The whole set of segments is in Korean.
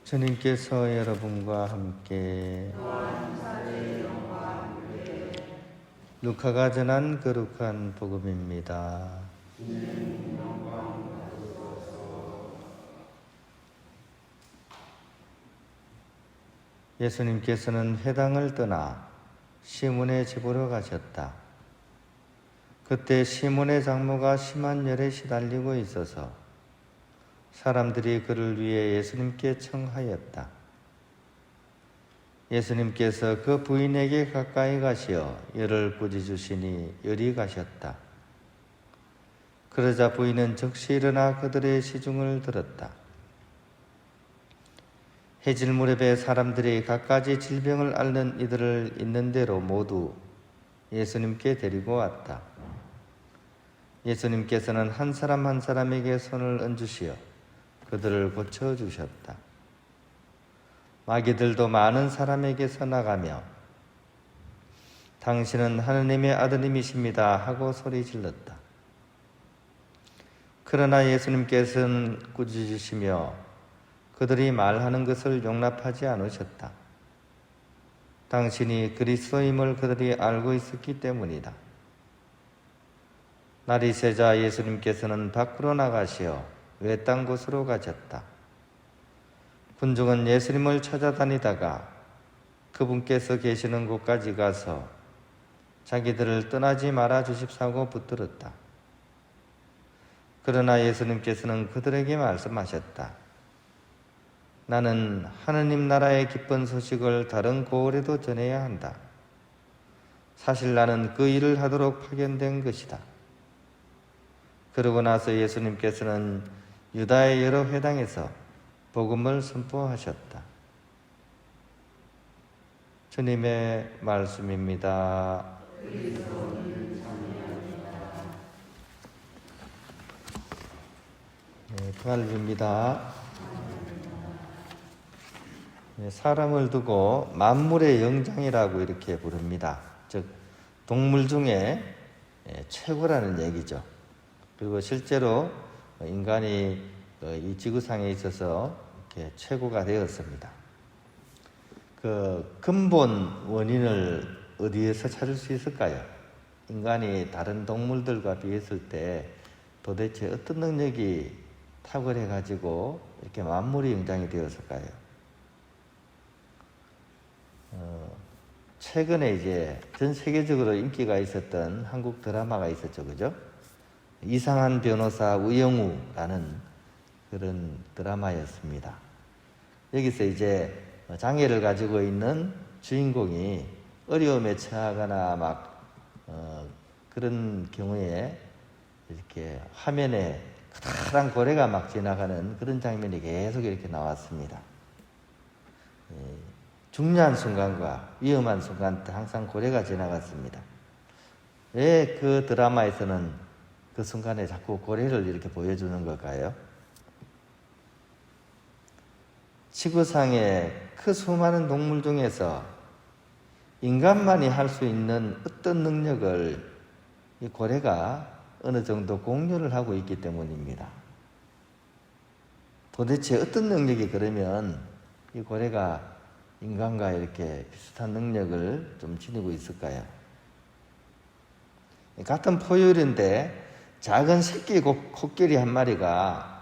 주님께서 여러분과 함께 루카가 전한 거룩한 복음입니다. 예수님께서는 회당을 떠나 시몬의 집으로 가셨다. 그때 시몬의 장모가 심한 열에 시달리고 있어서 사람들이 그를 위해 예수님께 청하였다. 예수님께서 그 부인에게 가까이 가시어 열을 꾸짖으시니 열이 가셨다. 그러자 부인은 즉시 일어나 그들의 시중을 들었다. 해질 무렵에 사람들이 갖가지 질병을 앓는 이들을 있는 대로 모두 예수님께 데리고 왔다. 예수님께서는 한 사람 한 사람에게 손을 얹으시어 그들을 고쳐주셨다. 마귀들도 많은 사람에게서 나가며 당신은 하느님의 아드님이십니다 하고 소리 질렀다. 그러나 예수님께서는 꾸짖으시며 그들이 말하는 것을 용납하지 않으셨다. 당신이 그리스도임을 그들이 알고 있었기 때문이다. 날이 새자 예수님께서는 밖으로 나가시어 외딴 곳으로 가셨다. 군중은 예수님을 찾아다니다가 그분께서 계시는 곳까지 가서 자기들을 떠나지 말아 주십사고 붙들었다. 그러나 예수님께서는 그들에게 말씀하셨다. 나는 하느님 나라의 기쁜 소식을 다른 고을에도 전해야 한다. 사실 나는 그 일을 하도록 파견된 것이다. 그러고 나서 예수님께서는 유다의 여러 회당에서 복음을 선포하셨다. 주님의 말씀입니다. 부활입니다. 사람을 두고 만물의 영장이라고 이렇게 부릅니다. 즉 동물 중에 최고라는 얘기죠. 그리고 실제로 인간이 이 지구상에 있어서 이렇게 최고가 되었습니다. 그 근본 원인을 어디에서 찾을 수 있을까요? 인간이 다른 동물들과 비했을 때 도대체 어떤 능력이 탁월해 가지고 이렇게 만물의 영장이 되었을까요? 최근에 이제 전 세계적으로 인기가 있었던 한국 드라마가 있었죠, 그죠? 이상한 변호사 우영우라는 그런 드라마였습니다. 여기서 이제 장애를 가지고 있는 주인공이 어려움에 처하거나 그런 경우에 이렇게 화면에 커다란 고래가 막 지나가는 그런 장면이 계속 이렇게 나왔습니다. 중요한 순간과 위험한 순간 때 항상 고래가 지나갔습니다. 왜 그 드라마에서는 그 순간에 자꾸 고래를 이렇게 보여주는 걸까요? 지구상의 그 수많은 동물 중에서 인간만이 할 수 있는 어떤 능력을 이 고래가 어느 정도 공유를 하고 있기 때문입니다. 도대체 어떤 능력이 그러면 이 고래가 인간과 이렇게 비슷한 능력을 좀 지니고 있을까요? 같은 포유류인데 작은 새끼 코끼리 한 마리가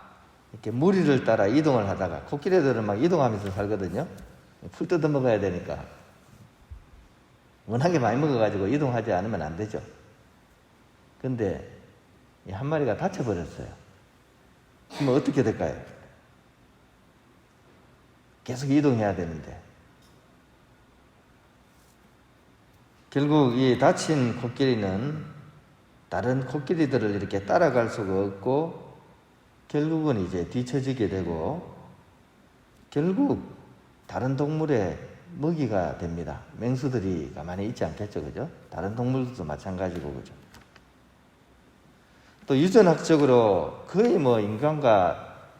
이렇게 무리를 따라 이동을 하다가, 코끼리들은 막 이동하면서 살거든요. 풀 뜯어 먹어야 되니까. 워낙에 많이 먹어가지고 이동하지 않으면 안 되죠. 근데 한 마리가 다쳐버렸어요. 그러면 어떻게 될까요? 계속 이동해야 되는데. 결국 이 다친 코끼리는 다른 코끼리들을 이렇게 따라갈 수가 없고 결국은 이제 뒤처지게 되고 결국 다른 동물의 먹이가 됩니다. 맹수들이 가만히 있지 않겠죠, 그죠? 다른 동물들도 마찬가지고, 그죠? 또 유전학적으로 거의 인간과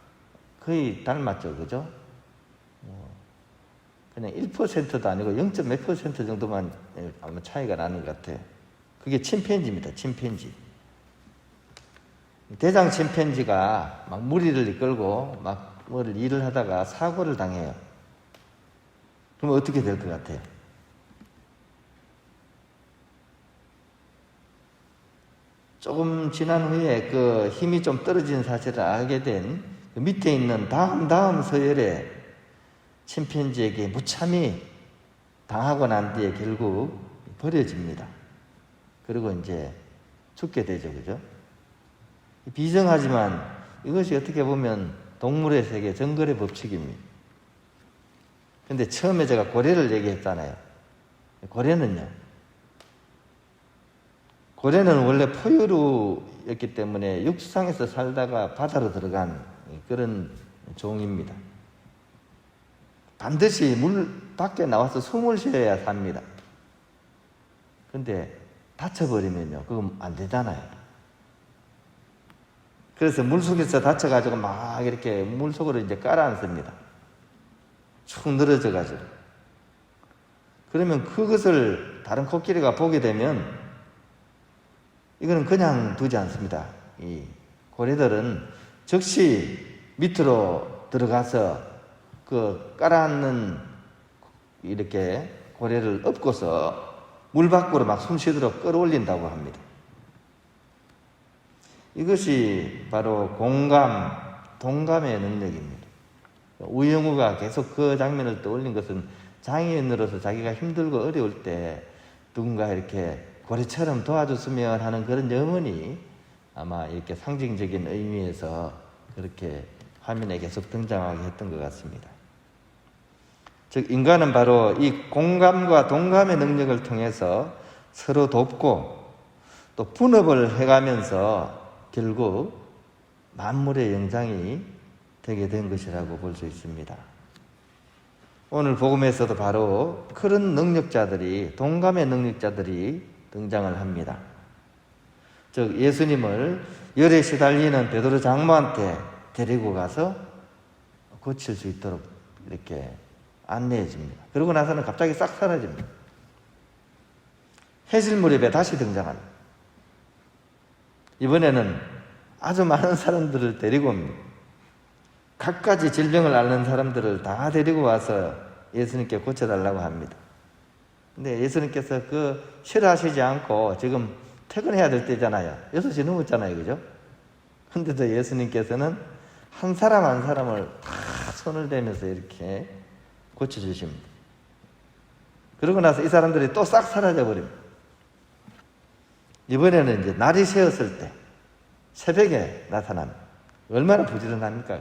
거의 닮았죠, 그죠? 그냥 1%도 아니고 0. 몇 % 정도만 아마 차이가 나는 것 같아요. 그게 침팬지입니다, 침팬지. 대장 침팬지가 막 무리를 이끌고 막 일을 하다가 사고를 당해요. 그럼 어떻게 될 것 같아요? 조금 지난 후에 그 힘이 좀 떨어진 사실을 알게 된 그 밑에 있는 다음 서열의 침팬지에게 무참히 당하고 난 뒤에 결국 버려집니다. 그리고 이제 죽게 되죠. 그죠? 비정하지만 이것이 어떻게 보면 동물의 세계 정글의 법칙입니다. 근데 처음에 제가 고래를 얘기했잖아요. 고래는 원래 포유류였기 때문에 육상에서 살다가 바다로 들어간 그런 종입니다. 반드시 물 밖에 나와서 숨을 쉬어야 삽니다. 근데 다쳐버리면요, 그건 안 되잖아요. 그래서 물속에서 다쳐가지고 막 이렇게 물속으로 이제 깔아앉습니다. 축 늘어져가지고. 그러면 그것을 다른 코끼리가 보게 되면 이거는 그냥 두지 않습니다. 이 고래들은 즉시 밑으로 들어가서 그 깔아앉는 이렇게 고래를 엎고서 물 밖으로 막 숨 쉬도록 끌어올린다고 합니다. 이것이 바로 동감의 능력입니다. 우영우가 계속 그 장면을 떠올린 것은 장애인으로서 자기가 힘들고 어려울 때 누군가 이렇게 고래처럼 도와줬으면 하는 그런 염원이 아마 이렇게 상징적인 의미에서 그렇게 화면에 계속 등장하게 했던 것 같습니다. 즉 인간은 바로 이 공감과 동감의 능력을 통해서 서로 돕고 또 분업을 해가면서 결국 만물의 영장이 되게 된 것이라고 볼 수 있습니다. 오늘 복음에서도 바로 그런 능력자들이, 동감의 능력자들이 등장을 합니다. 즉 예수님을 열에 시달리는 베드로 장모한테 데리고 가서 고칠 수 있도록 이렇게 안내해 줍니다. 그러고 나서는 갑자기 싹 사라집니다. 해질 무렵에 다시 등장합니다. 이번에는 아주 많은 사람들을 데리고 옵니다. 갖가지 질병을 앓는 사람들을 다 데리고 와서 예수님께 고쳐달라고 합니다. 근데 예수님께서 그 싫어하시지 않고 지금 퇴근해야 될 때잖아요. 6시 넘었잖아요. 그죠? 근데도 예수님께서는 한 사람 한 사람을 다 손을 대면서 이렇게 고쳐주십니다. 그러고 나서 이 사람들이 또 싹 사라져버립니다. 이번에는 이제 날이 새었을 때 새벽에 나타납니다. 얼마나 부지런합니까?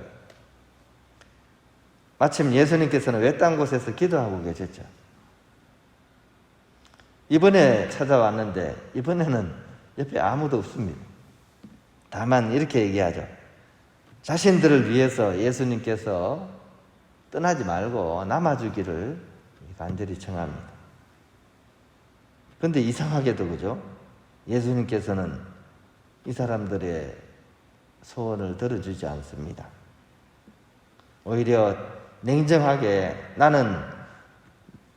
마침 예수님께서는 외딴 곳에서 기도하고 계셨죠. 이번에 찾아왔는데 이번에는 옆에 아무도 없습니다. 다만 이렇게 얘기하죠. 자신들을 위해서 예수님께서 떠나지 말고 남아주기를 간절히 청합니다. 그런데 이상하게도 그죠? 예수님께서는 이 사람들의 소원을 들어주지 않습니다. 오히려 냉정하게 나는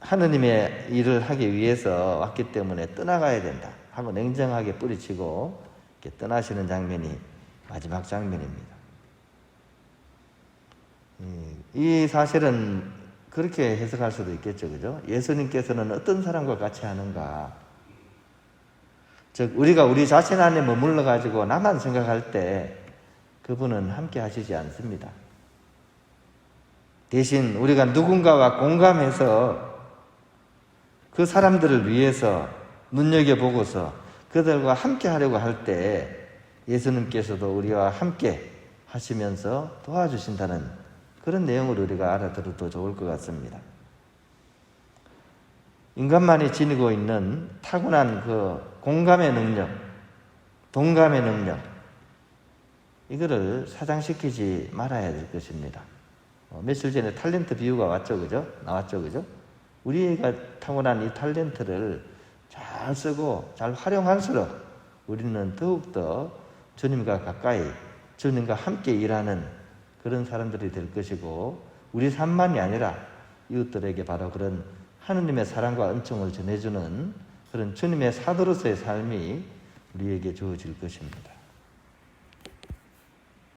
하느님의 일을 하기 위해서 왔기 때문에 떠나가야 된다 하고 냉정하게 뿌리치고 이렇게 떠나시는 장면이 마지막 장면입니다. 이 사실은 그렇게 해석할 수도 있겠죠. 그죠? 예수님께서는 어떤 사람과 같이 하는가? 즉 우리가 우리 자신 안에 머물러 가지고 나만 생각할 때 그분은 함께 하시지 않습니다. 대신 우리가 누군가와 공감해서 그 사람들을 위해서 눈여겨보고서 그들과 함께 하려고 할 때 예수님께서도 우리와 함께 하시면서 도와주신다는 그런 내용을 우리가 알아들어도 좋을 것 같습니다. 인간만이 지니고 있는 타고난 그 공감의 능력, 동감의 능력, 이거를 사장시키지 말아야 될 것입니다. 며칠 전에 탤런트 비유가 왔죠, 그죠? 나왔죠, 그죠? 우리가 타고난 이 탤런트를 잘 쓰고 잘 활용할수록 우리는 더욱더 주님과 가까이, 주님과 함께 일하는 그런 사람들이 될 것이고, 우리 삶만이 아니라 이웃들에게 바로 그런 하느님의 사랑과 은총을 전해주는 그런 주님의 사도로서의 삶이 우리에게 주어질 것입니다.